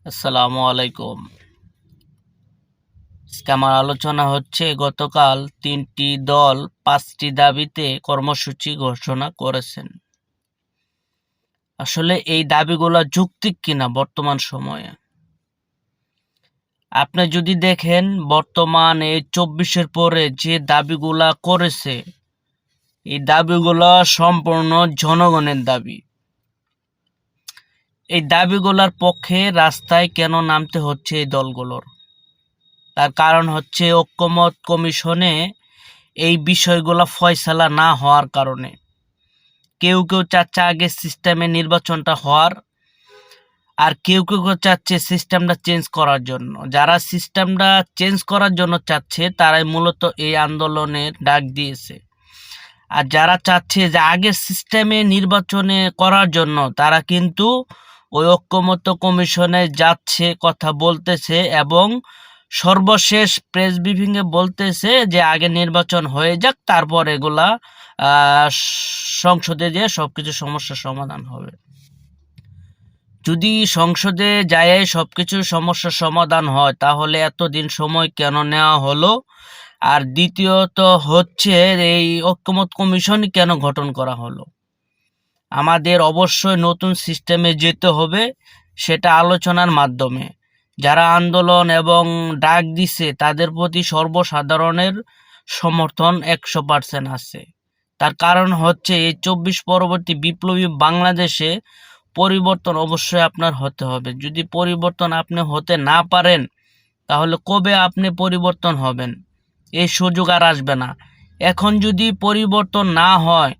আসসালামু আলাইকুম। আজকে আমার আলোচনা হচ্ছে গতকাল ৩টি দল ৫টি দাবিতে কর্মসূচি ঘোষণা করেছেন। আসলে এই দাবিগুলো যৌক্তিক কিনা বর্তমান সময়ে? আপনি যদি দেখেন বর্তমানে ২৪-এর পরে যে দাবিগুলা করেছে, এই দাবিগুলো সম্পূর্ণ জনগণের দাবি। এই দাবিগুলোর পক্ষে রাস্তায় কেন নামতে হচ্ছে এই দলগুলোর? তার কারণ হচ্ছে ঐকমত্য কমিশনে এই বিষয়গুলো ফয়সালা না হওয়ার কারণে। কেউ চাচ্ছে আগে সিস্টেমে নির্বাচনটা হওয়ার, আর কেউ চাচ্ছে সিস্টেমটা চেঞ্জ করার জন্য। যারা সিস্টেমটা চেঞ্জ করার জন্য চাচ্ছে তারাই মূলত এই আন্দোলনের ডাক দিয়েছে। আর যারা চাচ্ছে যে আগের সিস্টেমে নির্বাচনে করার জন্য তারা কিন্তু ওই ঐকমত্য কমিশনে যাচ্ছে, কথা বলতেছে এবং সর্বশেষ প্রেস ব্রিফিংয়ে বলতেছে যে আগে নির্বাচন হয়ে যাক, তারপর এগুলা সংসদে যেয়ে সবকিছু সমস্যার সমাধান হবে। যদি সংসদে যায় সবকিছু সমস্যার সমাধান হয় তাহলে এতদিন সময় কেন নেওয়া হলো? আর দ্বিতীয়ত হচ্ছে এই ঐকমত্য কমিশন কেন গঠন করা হলো? আমাদের অবশ্যই নতুন সিস্টেমে যেতে হবে, সেটা আলোচনার মাধ্যমে। যারা আন্দোলন এবং ডাক দিছে তাদের প্রতি সর্বসাধারণের সমর্থন ১০০% আছে। তার কারণ হচ্ছে এই ২৪ পরবর্তী বিপ্লবী বাংলাদেশে পরিবর্তন অবশ্যই আপনার হতে হবে। যদি পরিবর্তন আপনি হতে না পারেন তাহলে কবে আপনি পরিবর্তন হবেন? এই সুযোগ আর আসবে না। এখন যদি পরিবর্তন না হয়,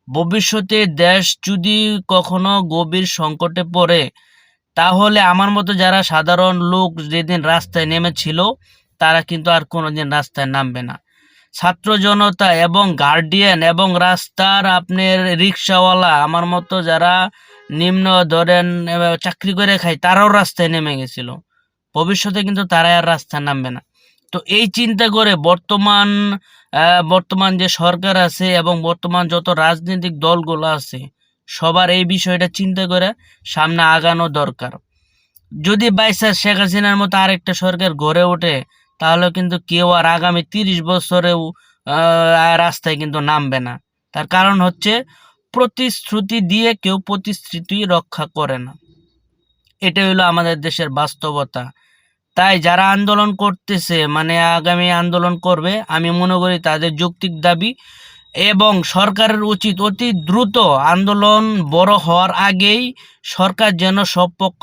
ভবিষ্যতে দেশ যদি কখনো গভীর সংকটে পড়ে, তাহলে আমার মতো যারা সাধারণ লোক যেদিন রাস্তায় নেমেছিল তারা কিন্তু আর কোনোদিন রাস্তায় নামবে না। ছাত্র জনতা এবং গার্ডিয়ান এবং রাস্তার আপনার রিক্সাওয়ালা, আমার মতো যারা নিম্ন ধরেন চাকরি করে খায়, তারাও রাস্তায় নেমে গেছিল। ভবিষ্যতে কিন্তু তারা আর রাস্তায় নামবে না। তো এই চিন্তা করে বর্তমান যে সরকার আছে এবং বর্তমান যত রাজনৈতিক দলগুলো আছে, সবার এই বিষয়টা চিন্তা করে সামনে আগানো দরকার। যদি বাইচান্স শেখ হাসিনার মতো আরেকটা সরকার গড়ে ওঠে, তাহলে কিন্তু কেউ আর আগামী ৩০ বছরেও রাস্তায় কিন্তু নামবে না। তার কারণ হচ্ছে প্রতিশ্রুতি দিয়ে কেউ প্রতিশ্রুতি রক্ষা করে না। এটা হলো আমাদের দেশের বাস্তবতা। তাই যারা আন্দোলন করতেছে, মানে আগামী আন্দোলন করবে, আমি মনে করি তাদের যৌক্তিক দাবি এবং সরকারের উচিত অতি দ্রুত আন্দোলন বড় হওয়ার আগেই সরকার যেন সব পক্ষ